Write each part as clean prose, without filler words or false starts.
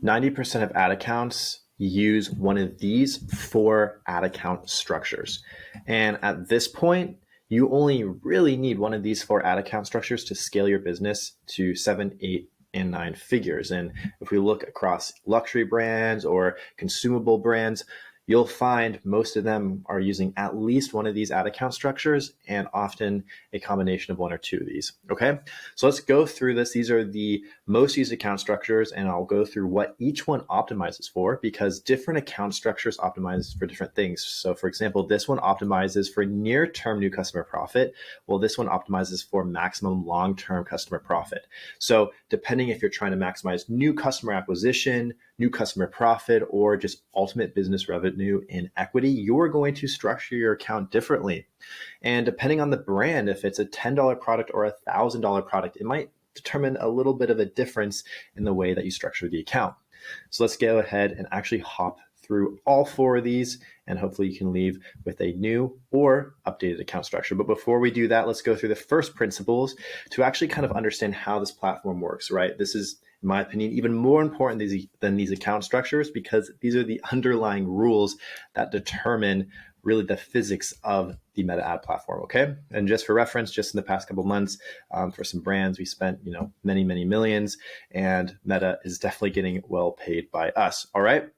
90% of ad accounts use one of these 4 ad account structures. And at this point, you only really need one of these 4 ad account structures to scale your business to 7, 8, and 9 figures. And if we look across luxury brands or consumable brands, you'll find most of them are using at least one of these ad account structures and often a combination of 1 or 2 of these. Okay, so let's go through this. These are the most used account structures, and I'll go through what each one optimizes for, because different account structures optimize for different things. So for example, this one optimizes for near-term new customer profit, while this one optimizes for maximum long-term customer profit. So depending if you're trying to maximize new customer acquisition, new customer profit, or just ultimate business revenue in equity, you're going to structure your account differently. And depending on the brand, if it's a $10 product or a $1,000 product, it might determine a little bit of a difference in the way that you structure the account. So let's go ahead and actually hop through all 4 of these, and hopefully you can leave with a new or updated account structure. But before we do that, let's go through the first principles to actually kind of understand how this platform works, right? This is, in my opinion, even more important than these account structures, because these are the underlying rules that determine really the physics of the Meta ad platform. Okay, and just for reference, just in the past couple of months, for some brands, we spent many millions, and Meta is definitely getting well paid by us. All right,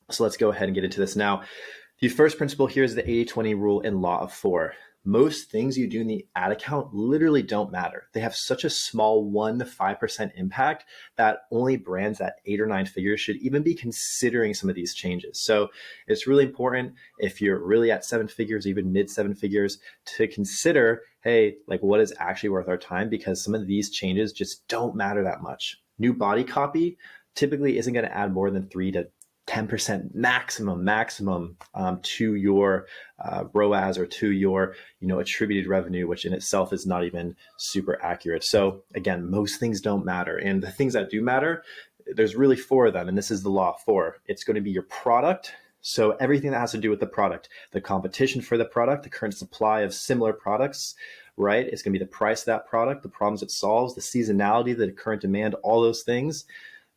so let's go ahead and get into this now. The first principle here is the 80-20 rule and law of 4. Most things you do in the ad account literally don't matter. They have such a small 1 to 5% impact that only brands at 8 or 9 figures should even be considering some of these changes. So it's really important, if you're really at 7 figures, even mid 7 figures, to consider, hey, like, what is actually worth our time? Because some of these changes just don't matter that much. New body copy typically isn't going to add more than 3 to 10% maximum to your ROAS or to your attributed revenue, which in itself is not even super accurate. So again, most things don't matter, and the things that do matter, there's really 4 of them, and this is the law of 4. It's going to be your product. So everything that has to do with the product, the competition for the product, the current supply of similar products, right? It's going to be the price of that product, the problems it solves, the seasonality, the current demand, all those things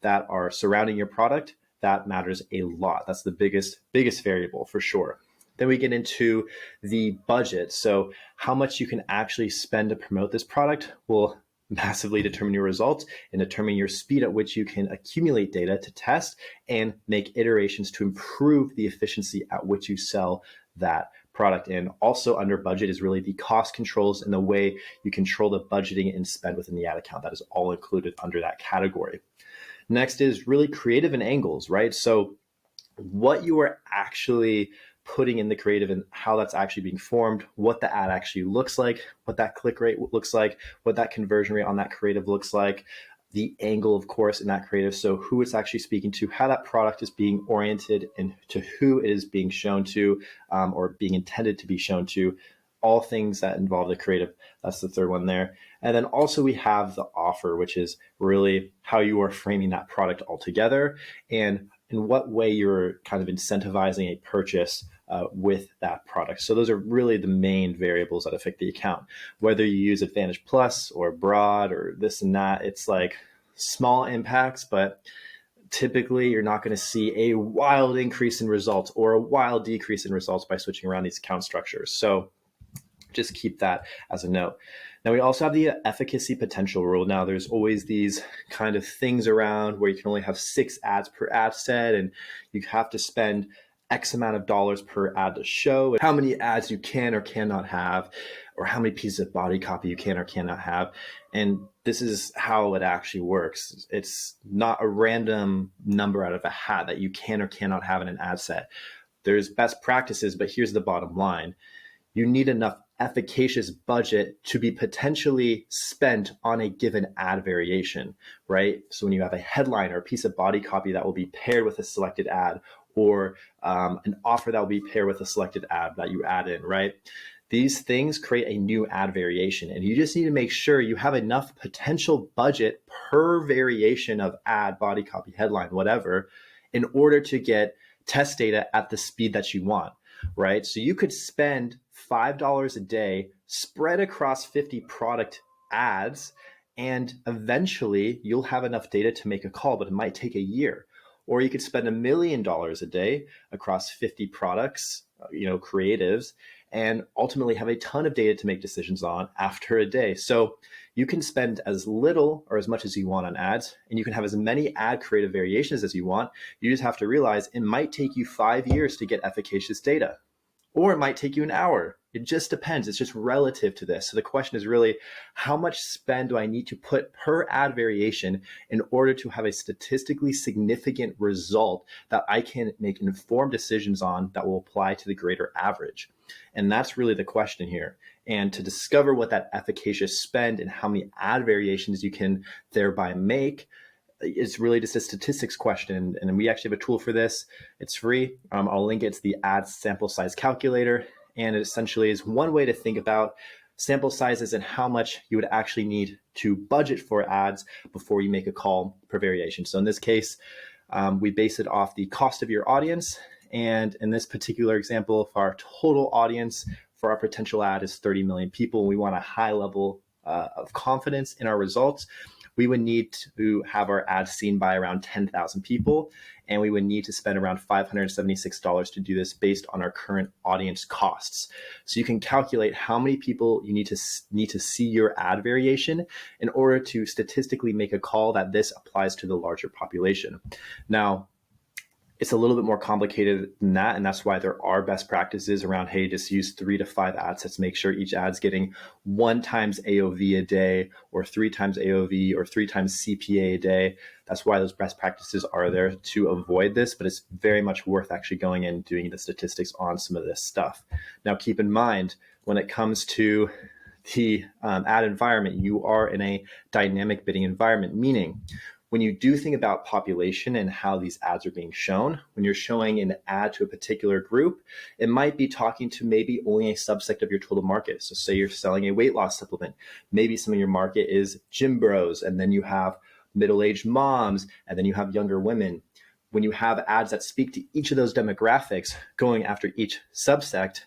that are surrounding your product. That matters a lot. That's the biggest variable for sure. Then we get into the budget. So how much you can actually spend to promote this product will massively determine your results and determine your speed at which you can accumulate data to test and make iterations to improve the efficiency at which you sell that product. And also under budget is really the cost controls and the way you control the budgeting and spend within the ad account. That is all included under that category. Next is really creative and angles, right? So what you are actually putting in the creative and how that's actually being formed, what the ad actually looks like, what that click rate looks like, what that conversion rate on that creative looks like, the angle, of course, in that creative. So who it's actually speaking to, how that product is being oriented, and to who it is being shown to, or being intended to be shown to. All things that involve the creative. That's the third one there. And then also we have the offer, which is really how you are framing that product altogether and in what way you're kind of incentivizing a purchase with that product. So those are really the main variables that affect the account. Whether you use Advantage Plus or Broad or this and that, it's like small impacts, but typically you're not going to see a wild increase in results or a wild decrease in results by switching around these account structures. So just keep that as a note. Now, we also have the efficacy potential rule. Now, there's always these kind of things around where you can only have 6 ads per ad set, and you have to spend X amount of dollars per ad to show, and how many ads you can or cannot have, or how many pieces of body copy you can or cannot have. And this is how it actually works. It's not a random number out of a hat that you can or cannot have in an ad set. There's best practices, but here's the bottom line. You need enough efficacious budget to be potentially spent on a given ad variation, right? So when you have a headline or a piece of body copy that will be paired with a selected ad, or an offer that will be paired with a selected ad that you add in, right? These things create a new ad variation, and you just need to make sure you have enough potential budget per variation of ad, body copy, headline, whatever, in order to get test data at the speed that you want, right? So you could spend $5 a day spread across 50 product ads, and eventually you'll have enough data to make a call, but it might take a year. Or you could spend $1 million a day across 50 products, creatives, and ultimately have a ton of data to make decisions on after a day. So you can spend as little or as much as you want on ads, and you can have as many ad creative variations as you want. You just have to realize it might take you 5 years to get efficacious data, or it might take you an hour. It just depends. It's just relative to this. So the question is really, how much spend do I need to put per ad variation in order to have a statistically significant result that I can make informed decisions on that will apply to the greater average? And that's really the question here. And to discover what that efficacious spend and how many ad variations you can thereby make, it's really just a statistics question. And we actually have a tool for this. It's free. I'll link it to the ad sample size calculator. And it essentially is one way to think about sample sizes and how much you would actually need to budget for ads before you make a call per variation. So in this case, we base it off the cost of your audience. And in this particular example, if our total audience for our potential ad is 30 million people, and we want a high level of confidence in our results, we would need to have our ads seen by around 10,000 people, and we would need to spend around $576 to do this based on our current audience costs. So you can calculate how many people you need to see your ad variation in order to statistically make a call that this applies to the larger population. Now, it's a little bit more complicated than that, and that's why there are best practices around, hey, just use 3 to 5 ad sets, make sure each ad's getting 1 times AOV a day, or 3 times AOV, or 3 times CPA a day. That's why those best practices are there to avoid this, but it's very much worth actually going in and doing the statistics on some of this stuff. Now, keep in mind, when it comes to the ad environment, you are in a dynamic bidding environment, meaning when you do think about population and how these ads are being shown, when you're showing an ad to a particular group, it might be talking to maybe only a subset of your total market. So say you're selling a weight loss supplement. Maybe some of your market is gym bros, and then you have middle-aged moms, and then you have younger women. When you have ads that speak to each of those demographics going after each subsect,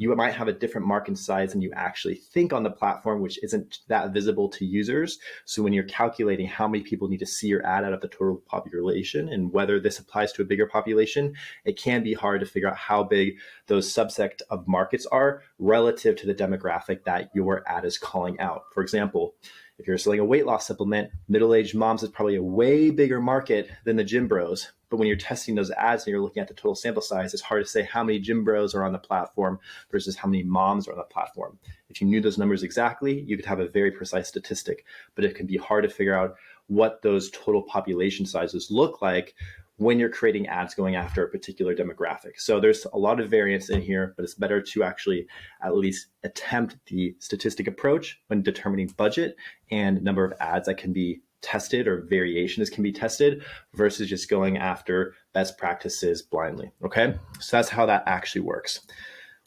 you might have a different market size than you actually think on the platform, which isn't that visible to users. So when you're calculating how many people need to see your ad out of the total population and whether this applies to a bigger population, it can be hard to figure out how big those subsect of markets are relative to the demographic that your ad is calling out. For example, if you're selling a weight loss supplement, middle-aged moms is probably a way bigger market than the gym bros. But when you're testing those ads and you're looking at the total sample size, it's hard to say how many gym bros are on the platform versus how many moms are on the platform. If you knew those numbers exactly, you could have a very precise statistic, but it can be hard to figure out what those total population sizes look like when you're creating ads going after a particular demographic. So there's a lot of variance in here, but it's better to actually at least attempt the statistic approach when determining budget and number of ads that can be tested or variations can be tested versus just going after best practices blindly. Okay, so that's how that actually works.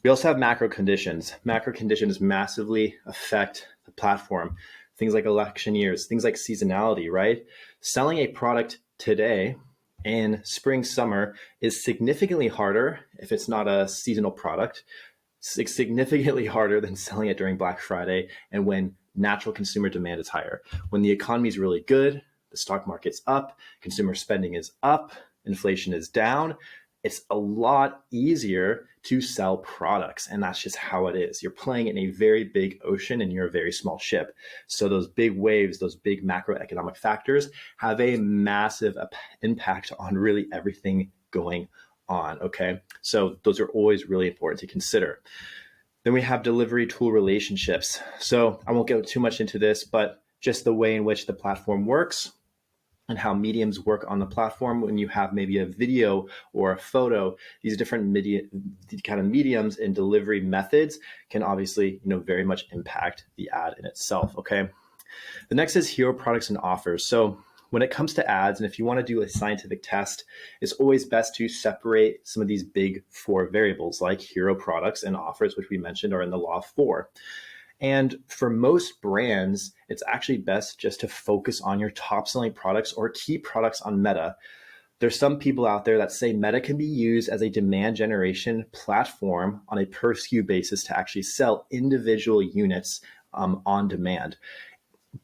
We also have macro conditions. Macro conditions massively affect the platform. Things like election years, things like seasonality, right? Selling a product today in spring, summer is significantly harder if it's not a seasonal product, significantly harder than selling it during Black Friday and when natural consumer demand is higher. When the economy is really good, the stock market's up, consumer spending is up, inflation is down, it's a lot easier to sell products. And that's just how it is. You're playing in a very big ocean and you're a very small ship. So those big waves, those big macroeconomic factors have a massive impact on really everything going on. Okay. So those are always really important to consider. Then we have delivery tool relationships. So I won't go too much into this, but just the way in which the platform works and how mediums work on the platform. When you have maybe a video or a photo, these different mediums and delivery methods can obviously, very much impact the ad in itself. Okay. The next is hero products and offers. So when it comes to ads, and if you want to do a scientific test, it's always best to separate some of these big 4 variables like hero products and offers, which we mentioned are in the law of 4. And for most brands, it's actually best just to focus on your top selling products or key products on Meta. There's some people out there that say Meta can be used as a demand generation platform on a per SKU basis to actually sell individual units on demand.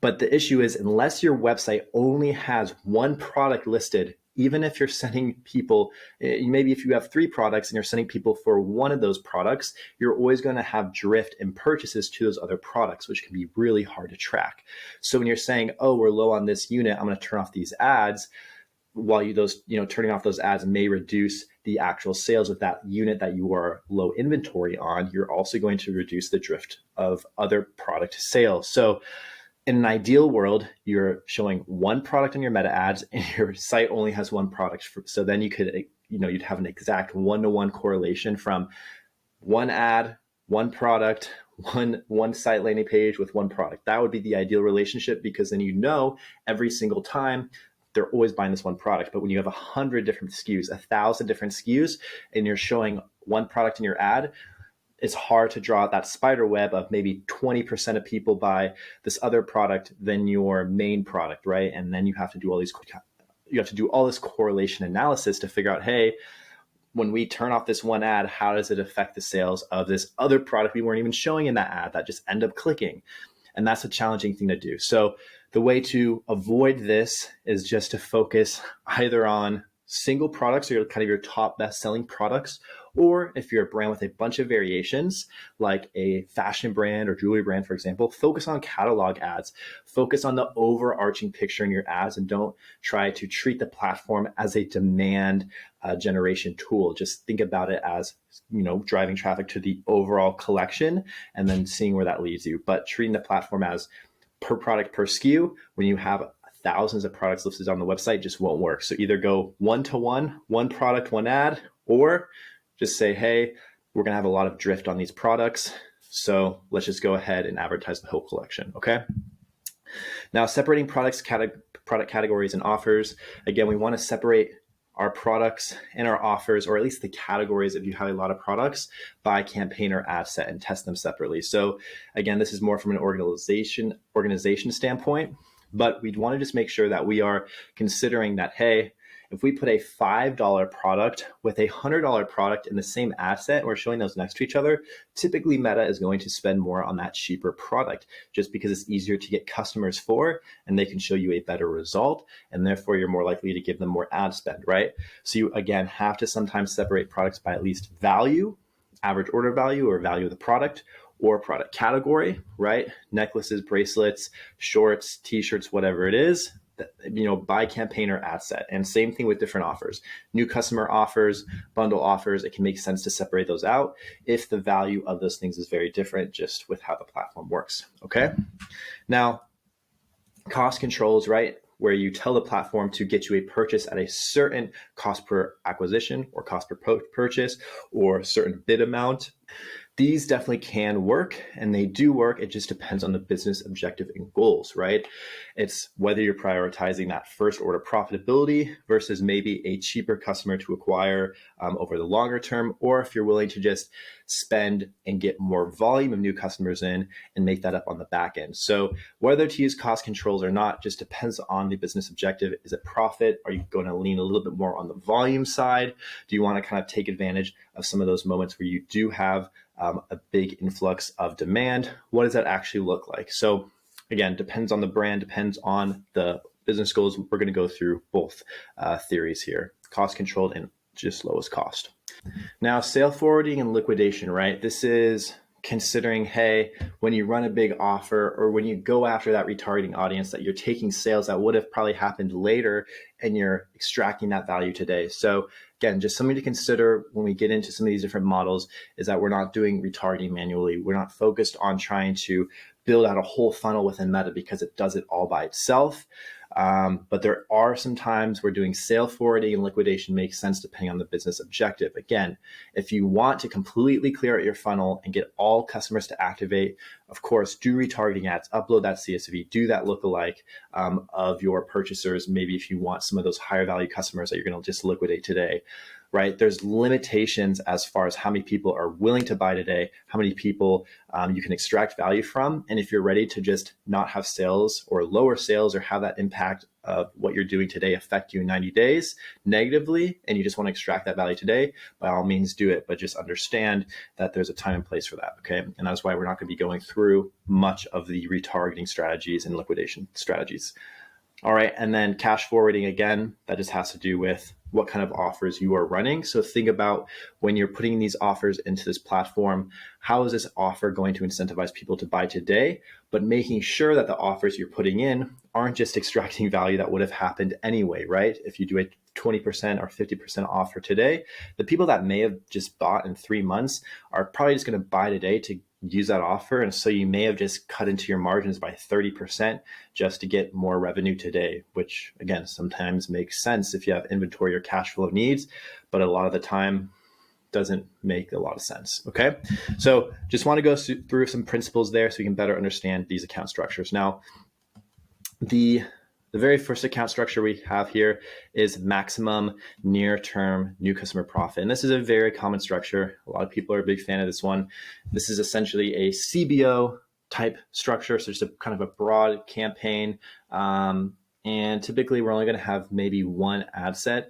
But the issue is, unless your website only has one product listed Even if you're sending people, maybe if you have 3 products and you're sending people for one of those products, you're always going to have drift in purchases to those other products, which can be really hard to track. So when you're saying, oh, we're low on this unit, I'm going to turn off these ads, while turning off those ads may reduce the actual sales of that unit that you are low inventory on, you're also going to reduce the drift of other product sales. So in an ideal world, you're showing one product in your meta ads and your site only has one product. So then you could, you'd have an exact one-to-one correlation from one ad, one product, one site landing page with one product. That would be the ideal relationship, because then every single time they're always buying this one product. But when you have 100 different SKUs, 1,000 different SKUs, and you're showing one product in your ad, it's hard to draw out that spider web of maybe 20% of people buy this other product than your main product, right? And then you have to do all this correlation analysis to figure out, hey, when we turn off this one ad, how does it affect the sales of this other product we weren't even showing in that ad that just end up clicking? And that's a challenging thing to do. So the way to avoid this is just to focus either on single products, or kind of your top best-selling products, or if you're a brand with a bunch of variations, like a fashion brand or jewelry brand, for example, focus on catalog ads. Focus on the overarching picture in your ads, and don't try to treat the platform as a demand generation tool. Just think about it as, driving traffic to the overall collection and then seeing where that leads you. But treating the platform as per product per SKU, when you have thousands of products listed on the website, just won't work. So either go one-to-one, one product, one ad, or just say, hey, we're going to have a lot of drift on these products, so let's just go ahead and advertise the whole collection. Okay. Now, separating product categories and offers. Again, we want to separate our products and our offers, or at least the categories if you have a lot of products, by campaign or ad set, and test them separately. So again, this is more from an organization standpoint, but we'd want to just make sure that we are considering that, hey, if we put a $5 product with a $100 product in the same asset, and we're showing those next to each other, typically Meta is going to spend more on that cheaper product, just because it's easier to get customers for, and they can show you a better result, and therefore you're more likely to give them more ad spend, right? So you, again, have to sometimes separate products by at least value, average order value, or value of the product, or product category, right? Necklaces, bracelets, shorts, t-shirts, whatever it is, by campaign or ad set. And same thing with different offers, new customer offers, bundle offers. It can make sense to separate those out if the value of those things is very different, just with how the platform works. Okay. Now, cost controls, right? Where you tell the platform to get you a purchase at a certain cost per acquisition, or cost per purchase, or a certain bid amount. These definitely can work, and they do work. It just depends on the business objective and goals, right? It's whether you're prioritizing that first order profitability versus maybe a cheaper customer to acquire over the longer term, or if you're willing to just spend and get more volume of new customers in and make that up on the back end. So whether to use cost controls or not just depends on the business objective. Is it profit? Are you going to lean a little bit more on the volume side? Do you want to kind of take advantage of some of those moments where you do have a big influx of demand? What does that actually look like? So again, depends on the brand, depends on the business goals. We're going to go through both theories here, cost controlled and just lowest cost. Now, sale forwarding and liquidation, right? This is considering, hey, when you run a big offer, or when you go after that retargeting audience, that you're taking sales that would have probably happened later and you're extracting that value today. So again, just something to consider when we get into some of these different models is that we're not doing retargeting manually. We're not focused on trying to build out a whole funnel within Meta, because it does it all by itself. But there are some times where doing sale forwarding and liquidation makes sense depending on the business objective. Again, if you want to completely clear out your funnel and get all customers to activate, of course, do retargeting ads, upload that CSV, do that lookalike of your purchasers. Maybe if you want some of those higher value customers that you're going to just liquidate today, right? There's limitations as far as how many people are willing to buy today, how many people you can extract value from. And if you're ready to just not have sales or lower sales, or have that impact of what you're doing today affect you in 90 days negatively, and you just want to extract that value today, by all means do it. But just understand that there's a time and place for that, okay? And that's why we're not going to be going through much of the retargeting strategies and liquidation strategies. All right. And then cash forwarding, again, that just has to do with what kind of offers you are running. So think about when you're putting these offers into this platform, how is this offer going to incentivize people to buy today, but making sure that the offers you're putting in aren't just extracting value that would have happened anyway, right? If you do a 20% or 50% offer today, the people that may have just bought in 3 months are probably just going to buy today to use that offer. And so you may have just cut into your margins by 30% just to get more revenue today, which again, sometimes makes sense if you have inventory or cash flow needs, but a lot of the time doesn't make a lot of sense. Okay. So just want to go through some principles there so we can better understand these account structures. Now, the very first account structure we have here is maximum near-term new customer profit. And this is a very common structure. A lot of people are a big fan of this one. This is essentially a CBO type structure. So just a kind of a broad campaign. And typically we're only going to have maybe one ad set.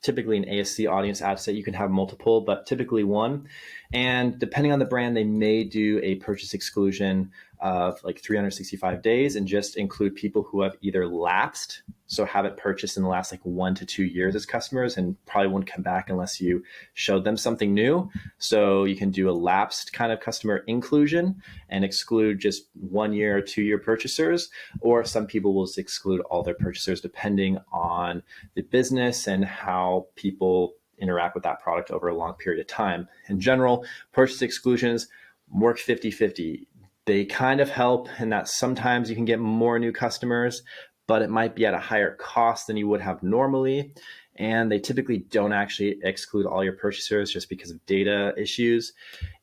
Typically an ASC audience ad set, you can have multiple, but typically one. And depending on the brand, they may do a purchase exclusion of like 365 days and just include people who have either lapsed, so haven't purchased in the last like 1 to 2 years as customers and probably won't come back unless you showed them something new. So you can do a lapsed kind of customer inclusion and exclude just 1 year or 2 year purchasers, or some people will just exclude all their purchasers depending on the business and how people interact with that product over a long period of time. In general, purchase exclusions work 50-50. They kind of help in that sometimes you can get more new customers, but it might be at a higher cost than you would have normally. And they typically don't actually exclude all your purchasers just because of data issues.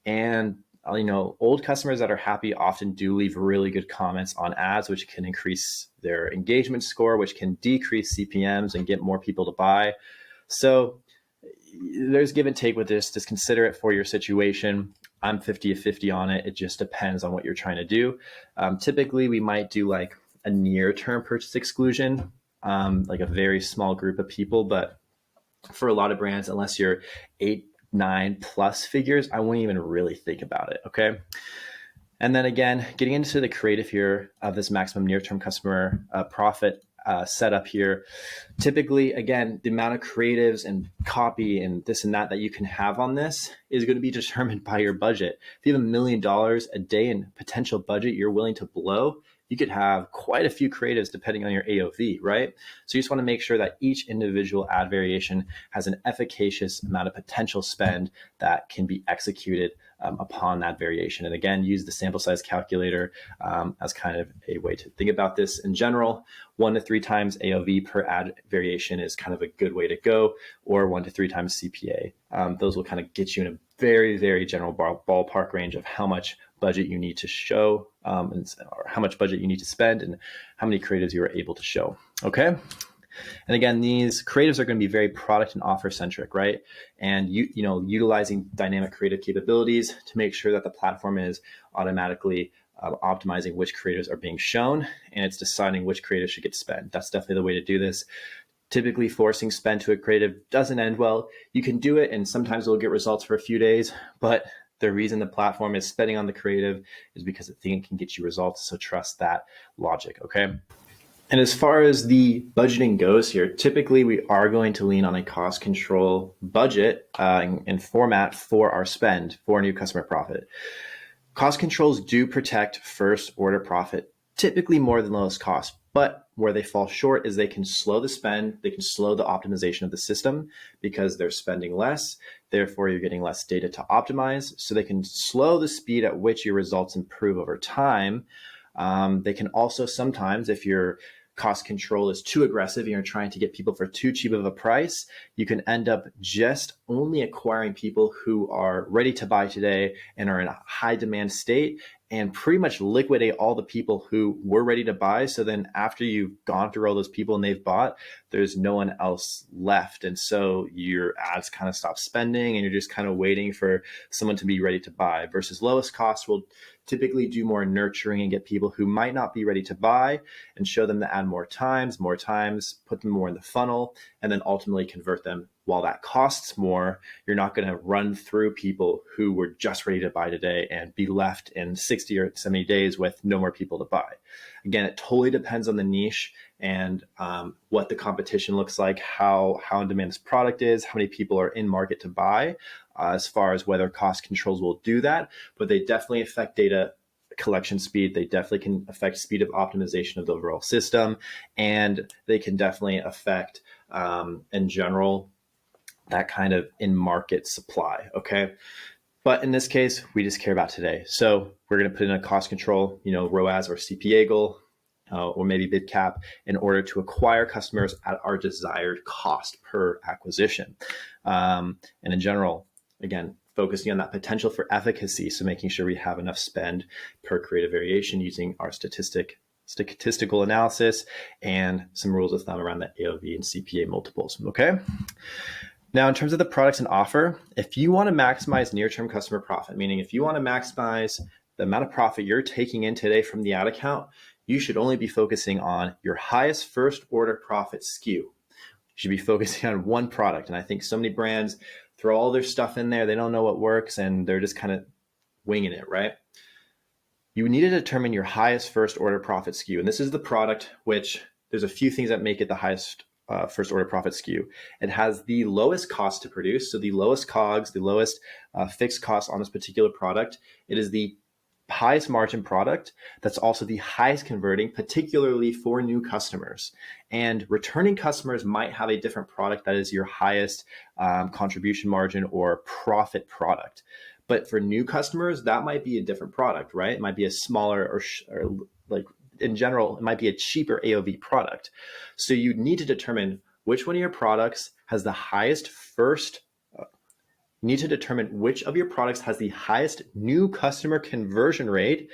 And old customers that are happy often do leave really good comments on ads, which can increase their engagement score, which can decrease CPMs and get more people to buy. So there's give and take with this. Just consider it for your situation. I'm 50-50 on it. It just depends on what you're trying to do. Typically, we might do like a near-term purchase exclusion, like a very small group of people. But for a lot of brands, unless you're 8, 9 plus figures, I wouldn't even really think about it. Okay. And then again, getting into the creative here of this maximum near-term customer profit setup here. Typically, again, the amount of creatives and copy and this and that you can have on this is going to be determined by your budget. If you have $1 million a day in potential budget you're willing to blow, you could have quite a few creatives depending on your AOV, right? So you just want to make sure that each individual ad variation has an efficacious amount of potential spend that can be executed upon that variation. And again, use the sample size calculator as kind of a way to think about this in general. 1 to 3 times AOV per ad variation is kind of a good way to go, or 1 to 3 times CPA. Those will kind of get you in a very, very general ballpark range of how much budget you need to show, or how much budget you need to spend, and how many creatives you are able to show. Okay. And again, these creatives are going to be very product and offer centric, right? And utilizing dynamic creative capabilities to make sure that the platform is automatically optimizing which creatives are being shown, and it's deciding which creatives should get spent. That's definitely the way to do this. Typically, forcing spend to a creative doesn't end well. You can do it, and sometimes it'll get results for a few days, but the reason the platform is spending on the creative is because it thinks it can get you results. So trust that logic, okay? And as far as the budgeting goes here, typically we are going to lean on a cost control budget and format for our spend for new customer profit. Cost controls do protect first order profit, typically more than lowest cost, but where they fall short is they can slow the spend, they can slow the optimization of the system because they're spending less. Therefore, you're getting less data to optimize. So they can slow the speed at which your results improve over time. They can also sometimes, if your cost control is too aggressive and you're trying to get people for too cheap of a price, you can end up just only acquiring people who are ready to buy today and are in a high demand state, and pretty much liquidate all the people who were ready to buy. So then after you've gone through all those people and they've bought, there's no one else left. And so your ads kind of stop spending and you're just kind of waiting for someone to be ready to buy. Versus lowest cost will typically do more nurturing and get people who might not be ready to buy and show them the ad more times, put them more in the funnel, and then ultimately convert them. While that costs more, you're not going to run through people who were just ready to buy today and be left in 60 or 70 days with no more people to buy. Again, it totally depends on the niche and what the competition looks like, how in demand this product is, how many people are in market to buy, as far as whether cost controls will do that. But they definitely affect data collection speed. They definitely can affect speed of optimization of the overall system, and they can definitely affect, in general, that kind of in-market supply, okay? But in this case, we just care about today. So we're going to put in a cost control, ROAS or CPA goal, or maybe bid cap, in order to acquire customers at our desired cost per acquisition. And in general, again, focusing on that potential for efficacy. So making sure we have enough spend per creative variation using our statistical analysis and some rules of thumb around the AOV and CPA multiples, okay? Now, in terms of the products and offer, if you want to maximize near-term customer profit, meaning if you want to maximize the amount of profit you're taking in today from the ad account, you should only be focusing on your highest first order profit SKU. You should be focusing on one product. And I think so many brands throw all their stuff in there. They don't know what works and they're just kind of winging it, right? You need to determine your highest first order profit SKU. And this is the product which there's a few things that make it the highest first order profit SKU. It has the lowest cost to produce, so the lowest COGS, the lowest fixed cost on this particular product. It is the highest margin product that's also the highest converting, particularly for new customers. And returning customers might have a different product that is your highest contribution margin or profit product. But for new customers, that might be a different product, right? It might be a smaller or like, in general, it might be a cheaper AOV product. So you need to determine which one of your products has the highest you need to determine which of your products has the highest new customer conversion rate,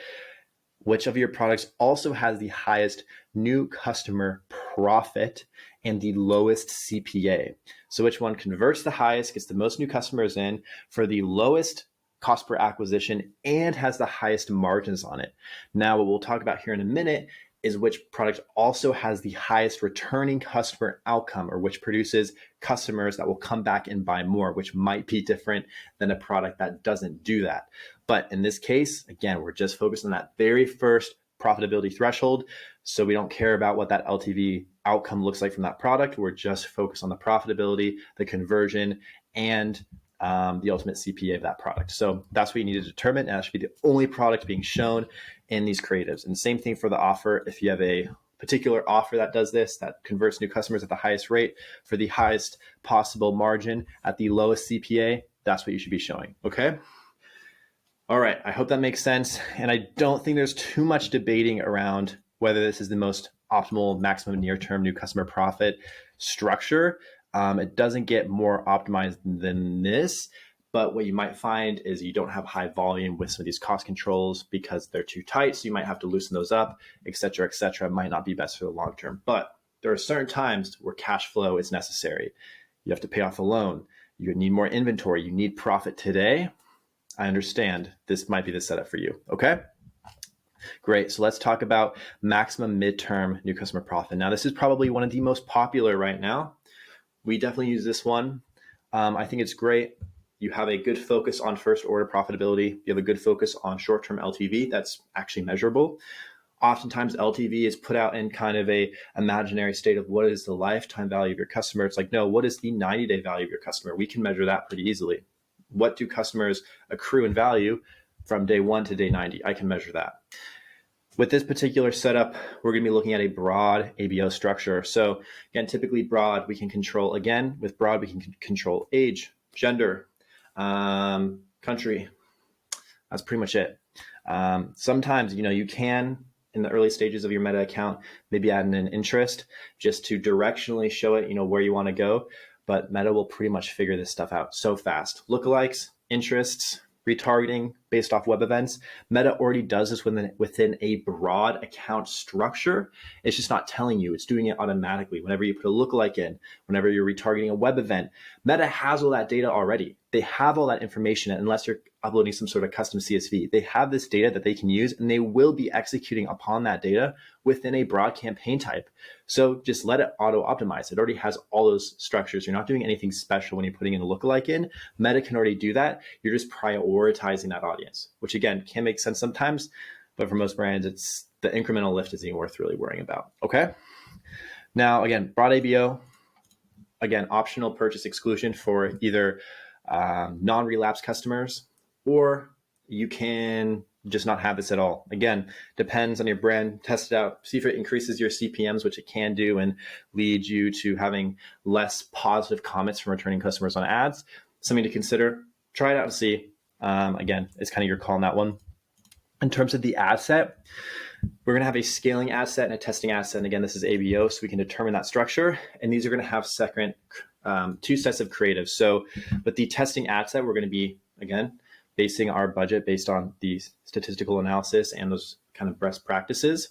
which of your products also has the highest new customer profit and the lowest CPA. So which one converts the highest, gets the most new customers in for the lowest cost per acquisition, and has the highest margins on it. Now, what we'll talk about here in a minute is which product also has the highest returning customer outcome, or which produces customers that will come back and buy more, which might be different than a product that doesn't do that. But in this case, again, we're just focused on that very first profitability threshold. So we don't care about what that LTV outcome looks like from that product. We're just focused on the profitability, the conversion, and the ultimate CPA of that product. So that's what you need to determine. And that should be the only product being shown in these creatives. And same thing for the offer. If you have a particular offer that does this, that converts new customers at the highest rate for the highest possible margin at the lowest CPA, that's what you should be showing. Okay. All right. I hope that makes sense. And I don't think there's too much debating around whether this is the most optimal maximum near-term new customer profit structure. It doesn't get more optimized than this, but what you might find is you don't have high volume with some of these cost controls because they're too tight. So you might have to loosen those up, et cetera, might not be best for the long term. But there are certain times where cash flow is necessary. You have to pay off a loan. You need more inventory. You need profit today. I understand this might be the setup for you. Okay. Great. So let's talk about maximum midterm new customer profit. Now, this is probably one of the most popular right now. We definitely use this one. I think it's great. You have a good focus on first order profitability. You have a good focus on short-term LTV that's actually measurable. Oftentimes LTV is put out in kind of a imaginary state of what is the lifetime value of your customer. It's like, no, what is the 90-day value of your customer? We can measure that pretty easily. What do customers accrue in value from day 1 to day 90? I can measure that. With this particular setup, we're going to be looking at a broad ABO structure. So again, typically broad, we can control, again, with broad, we can control age, gender, country. That's pretty much it. Sometimes, you can, in the early stages of your Meta account, maybe add in an interest just to directionally show it, where you want to go. But Meta will pretty much figure this stuff out so fast. Lookalikes, interests, retargeting based off web events. Meta already does this within a broad account structure. It's just not telling you. It's doing it automatically. Whenever you put a lookalike in, whenever you're retargeting a web event, Meta has all that data already. They have all that information, unless you're uploading some sort of custom CSV. They have this data that they can use, and they will be executing upon that data within a broad campaign type. So just let it auto-optimize. It already has all those structures. You're not doing anything special when you're putting in a lookalike in. Meta can already do that. You're just prioritizing that audience, which again, can make sense sometimes, but for most brands, the incremental lift isn't worth really worrying about. Okay. Now, again, broad ABO, again, optional purchase exclusion for either non-relapse customers, or you can just not have this at all. Again, depends on your brand. Test it out, see if it increases your CPMs, which it can do, and lead you to having less positive comments from returning customers on ads. Something to consider. Try it out and see. Again, it's kind of your call on that one. In terms of the ad set, we're going to have a scaling ad set and a testing ad set. And again, this is ABO, so we can determine that structure. And these are going to have two sets of creatives. So with the testing ad set, we're going to be, again, basing our budget based on the statistical analysis and those kind of best practices.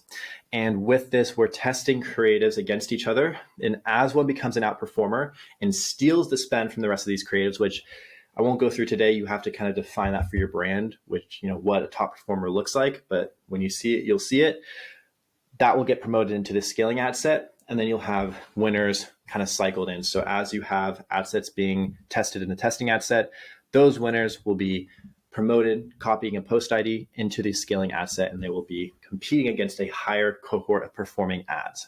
And with this, we're testing creatives against each other. And as one becomes an outperformer and steals the spend from the rest of these creatives, which I won't go through today, you have to kind of define that for your brand, which, what a top performer looks like. But when you see it, you'll see it. That will get promoted into the scaling ad set. And then you'll have winners kind of cycled in. So as you have ad sets being tested in the testing ad set, those winners will be promoted, copying a post ID into the scaling ad set, and they will be competing against a higher cohort of performing ads.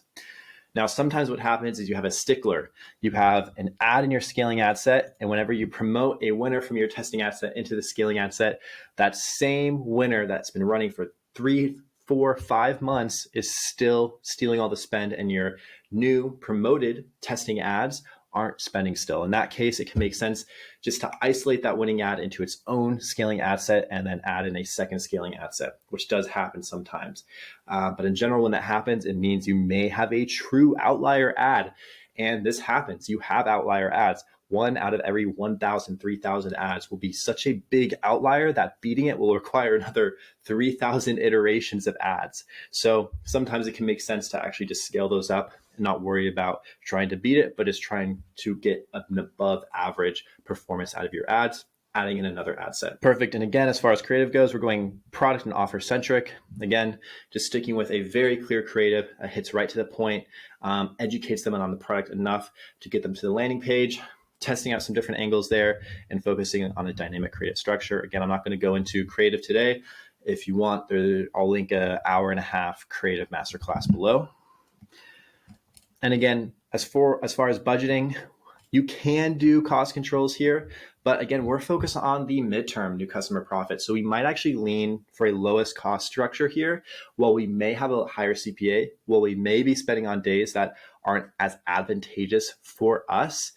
Now, sometimes what happens is you have a stickler. You have an ad in your scaling ad set, and whenever you promote a winner from your testing ad set into the scaling ad set, that same winner that's been running for 3, 4, 5 months is still stealing all the spend, and your new promoted testing ads aren't spending still. In that case, it can make sense just to isolate that winning ad into its own scaling ad set and then add in a second scaling ad set, which does happen sometimes. But in general, when that happens, it means you may have a true outlier ad. And this happens. You have outlier ads. 1 out of every 1,000, 3,000 ads will be such a big outlier that beating it will require another 3,000 iterations of ads. So sometimes it can make sense to actually just scale those up and not worry about trying to beat it, but is trying to get an above average performance out of your ads, adding in another ad set. Perfect. And again, as far as creative goes, we're going product and offer centric. Again, just sticking with a very clear creative, hits right to the point, educates them on the product enough to get them to the landing page, testing out some different angles there and focusing on a dynamic creative structure. Again, I'm not going to go into creative today. If you want, I'll link an 1.5-hour creative masterclass below. And again, as far as budgeting, you can do cost controls here, but again, we're focused on the midterm new customer profit. So we might actually lean for a lowest cost structure here. While we may have a higher CPA, while we may be spending on days that aren't as advantageous for us,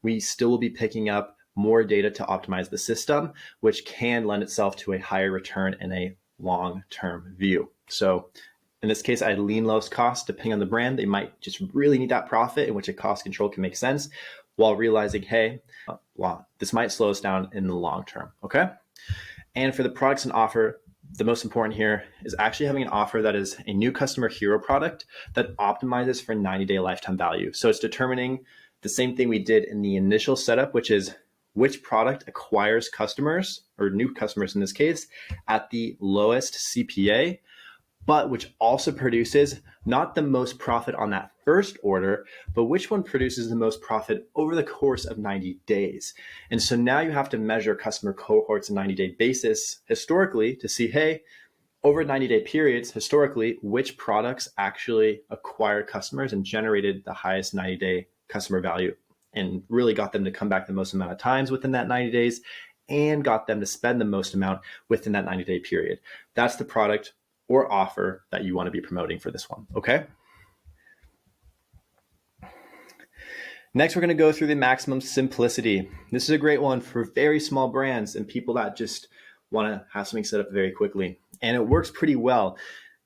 we still will be picking up more data to optimize the system, which can lend itself to a higher return in a long-term view. So in this case, I'd lean lowest cost. Depending on the brand, they might just really need that profit, in which a cost control can make sense, while realizing, hey, this might slow us down in the long term, okay? And for the products and offer, the most important here is actually having an offer that is a new customer hero product that optimizes for 90-day lifetime value. So it's determining the same thing we did in the initial setup, which is which product acquires customers, or new customers in this case, at the lowest CPA, but which also produces not the most profit on that first order, but which one produces the most profit over the course of 90 days. And so now you have to measure customer cohorts on a 90-day basis historically to see, hey, over 90-day periods, historically, which products actually acquired customers and generated the highest 90-day customer value and really got them to come back the most amount of times within that 90 days and got them to spend the most amount within that 90-day period. That's the product or offer that you want to be promoting for this one, okay? Next, we're going to go through the maximum simplicity. This is a great one for very small brands and people that just want to have something set up very quickly. And it works pretty well.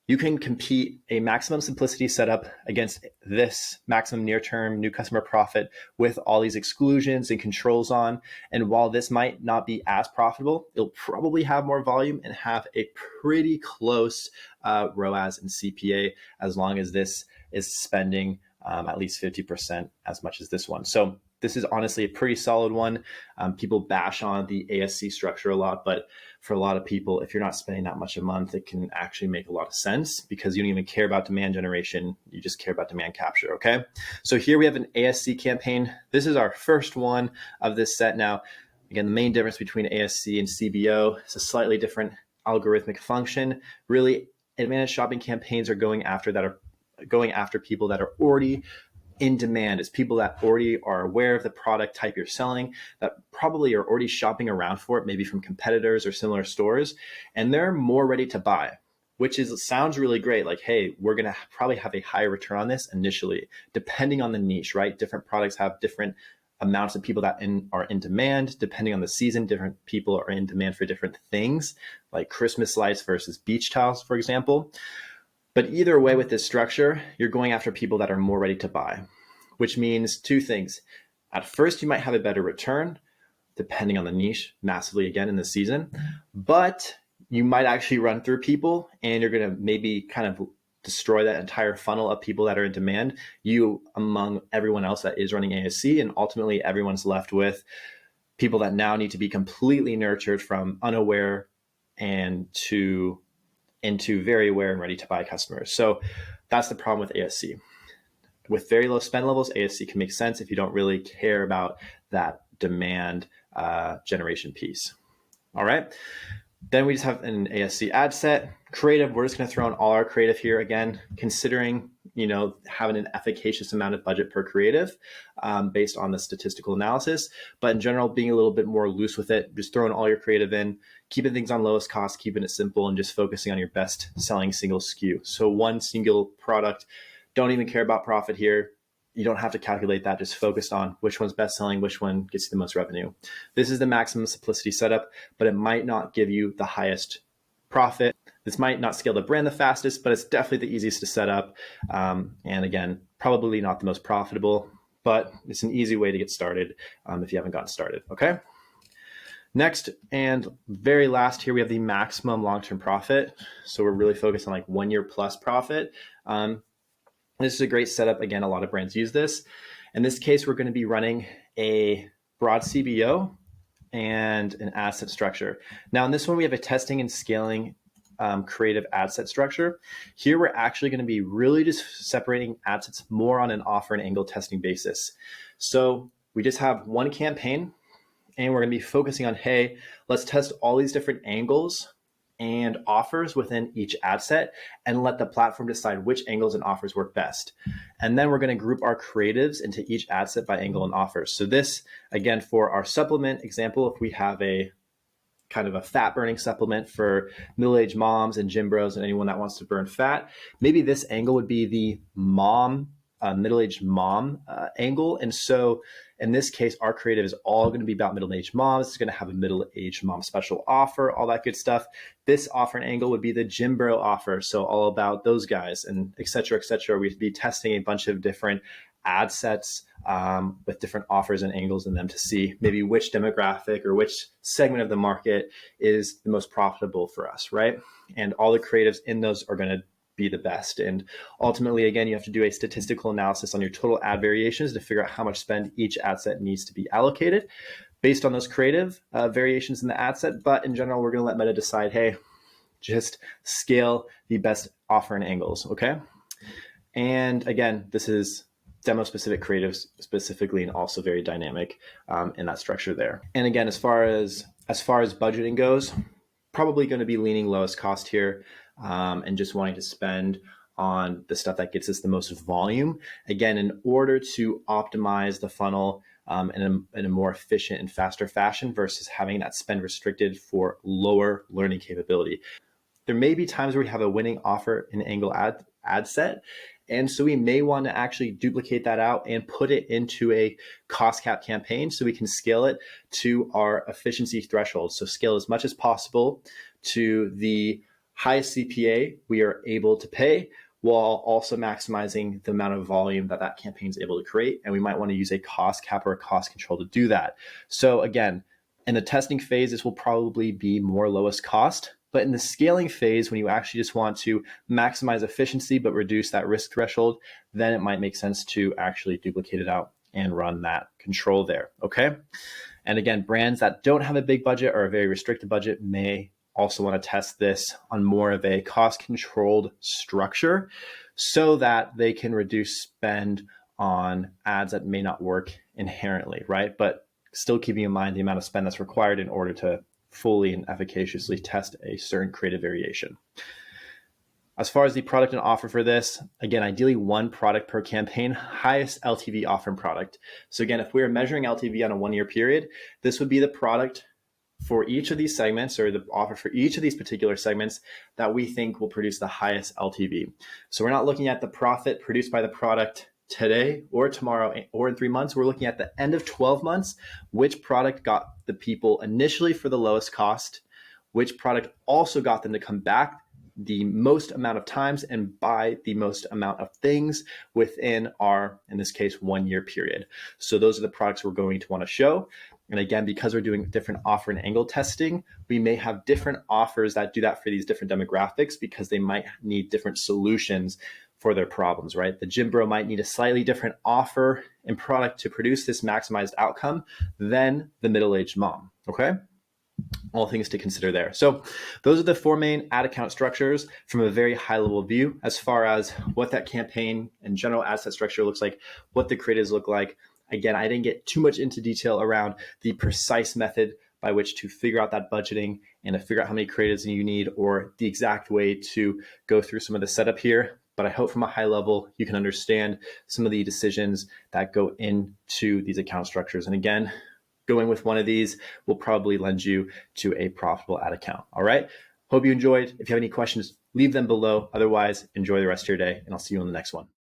You can compete a maximum simplicity setup against this maximum near-term new customer profit with all these exclusions and controls on. And while this might not be as profitable, it'll probably have more volume and have a pretty close ROAS and CPA, as long as this is spending at least 50% as much as this one. So this is honestly a pretty solid one. People bash on the ASC structure a lot, but for a lot of people, if you're not spending that much a month, it can actually make a lot of sense because you don't even care about demand generation. You just care about demand capture, okay? So here we have an ASC campaign. This is our first one of this set. Now, again, the main difference between ASC and CBO is a slightly different algorithmic function. Really, advantage shopping campaigns are going after people that are already in demand. It's people that already are aware of the product type you're selling, that probably are already shopping around for it, maybe from competitors or similar stores, and they're more ready to buy, which sounds really great. Like, hey, we're going to probably have a higher return on this initially, depending on the niche, right? Different products have different amounts of people that are in demand. Depending on the season, different people are in demand for different things, like Christmas lights versus beach towels, for example. But either way, with this structure, you're going after people that are more ready to buy, which means two things. At first, you might have a better return, depending on the niche, massively again in the season, but you might actually run through people and you're going to maybe kind of destroy that entire funnel of people that are in demand, you among everyone else that is running ASC, and ultimately everyone's left with people that now need to be completely nurtured from unaware and into very aware and ready to buy customers. So that's the problem with ASC. With very low spend levels, ASC can make sense if you don't really care about that demand generation piece. All right. Then we just have an ASC ad set. Creative, we're just going to throw in all our creative here again, considering having an efficacious amount of budget per creative based on the statistical analysis. But in general, being a little bit more loose with it, just throwing all your creative in, keeping things on lowest cost, keeping it simple, and just focusing on your best selling single SKU. So one single product, don't even care about profit here. You don't have to calculate that, just focused on which one's best selling, which one gets you the most revenue. This is the maximum simplicity setup, but it might not give you the highest profit. This might not scale the brand the fastest, but it's definitely the easiest to set up. And again, probably not the most profitable, but it's an easy way to get started if you haven't gotten started, okay? Next, and very last here, we have the maximum long-term profit. So we're really focused on like 1 year plus profit. This is a great setup. Again, a lot of brands use this. In this case, we're going to be running a broad CBO and an ad set structure. Now, in this one, we have a testing and scaling creative ad set structure. Here, we're actually going to be really just separating ad sets more on an offer and angle testing basis. So we just have one campaign, and we're going to be focusing on, hey, let's test all these different angles and offers within each ad set and let the platform decide which angles and offers work best. And then we're going to group our creatives into each ad set by angle and offers. So this, again, for our supplement example, if we have a kind of a fat burning supplement for middle-aged moms and gym bros and anyone that wants to burn fat, maybe this angle would be the middle-aged mom angle. And so in this case, our creative is all going to be about middle-aged moms. It's going to have a middle-aged mom special offer, all that good stuff. This offer and angle would be the gym bro offer. So all about those guys and et cetera, et cetera. We'd be testing a bunch of different ad sets with different offers and angles in them to see maybe which demographic or which segment of the market is the most profitable for us, right? And all the creatives in those are going to be the best. And ultimately, again, you have to do a statistical analysis on your total ad variations to figure out how much spend each ad set needs to be allocated based on those creative variations in the ad set. But in general, we're going to let Meta decide, hey, just scale the best offer and angles, okay? And again, this is demo specific creatives specifically, and also very dynamic in that structure there. And again, as far as budgeting goes, probably going to be leaning lowest cost here and just wanting to spend on the stuff that gets us the most volume. Again, in order to optimize the funnel in a more efficient and faster fashion versus having that spend restricted for lower learning capability. There may be times where we have a winning offer and angle ad set. And so we may want to actually duplicate that out and put it into a cost cap campaign so we can scale it to our efficiency threshold. So scale as much as possible to the highest CPA we are able to pay, while also maximizing the amount of volume that campaign is able to create. And we might want to use a cost cap or a cost control to do that. So again, in the testing phase, this will probably be more lowest cost. But in the scaling phase, when you actually just want to maximize efficiency but reduce that risk threshold, then it might make sense to actually duplicate it out and run that control there, okay? And again, brands that don't have a big budget or a very restricted budget may also want to test this on more of a cost-controlled structure so that they can reduce spend on ads that may not work inherently, right? But still keeping in mind the amount of spend that's required in order to fully and efficaciously test a certain creative variation. As far as the product and offer for this, again, ideally one product per campaign, highest LTV offer product. So again, if we were measuring LTV on a 1 year period, this would be the product for each of these segments, or the offer for each of these particular segments, that we think will produce the highest LTV. So we're not looking at the profit produced by the product today or tomorrow or in 3 months. We're looking at the end of 12 months, which product got the people initially for the lowest cost, which product also got them to come back the most amount of times and buy the most amount of things within our, in this case, 1 year period. So those are the products we're going to want to show. And again, because we're doing different offer and angle testing, we may have different offers that do that for these different demographics because they might need different solutions for their problems, right? The gym bro might need a slightly different offer and product to produce this maximized outcome than the middle-aged mom, okay? All things to consider there. So those are the 4 main ad account structures from a very high level view as far as what that campaign and general ad set structure looks like, what the creatives look like. Again, I didn't get too much into detail around the precise method by which to figure out that budgeting and to figure out how many creatives you need or the exact way to go through some of the setup here. But I hope from a high level, you can understand some of the decisions that go into these account structures. And again, going with one of these will probably lend you to a profitable ad account. All right. Hope you enjoyed. If you have any questions, leave them below. Otherwise, enjoy the rest of your day, and I'll see you on the next one.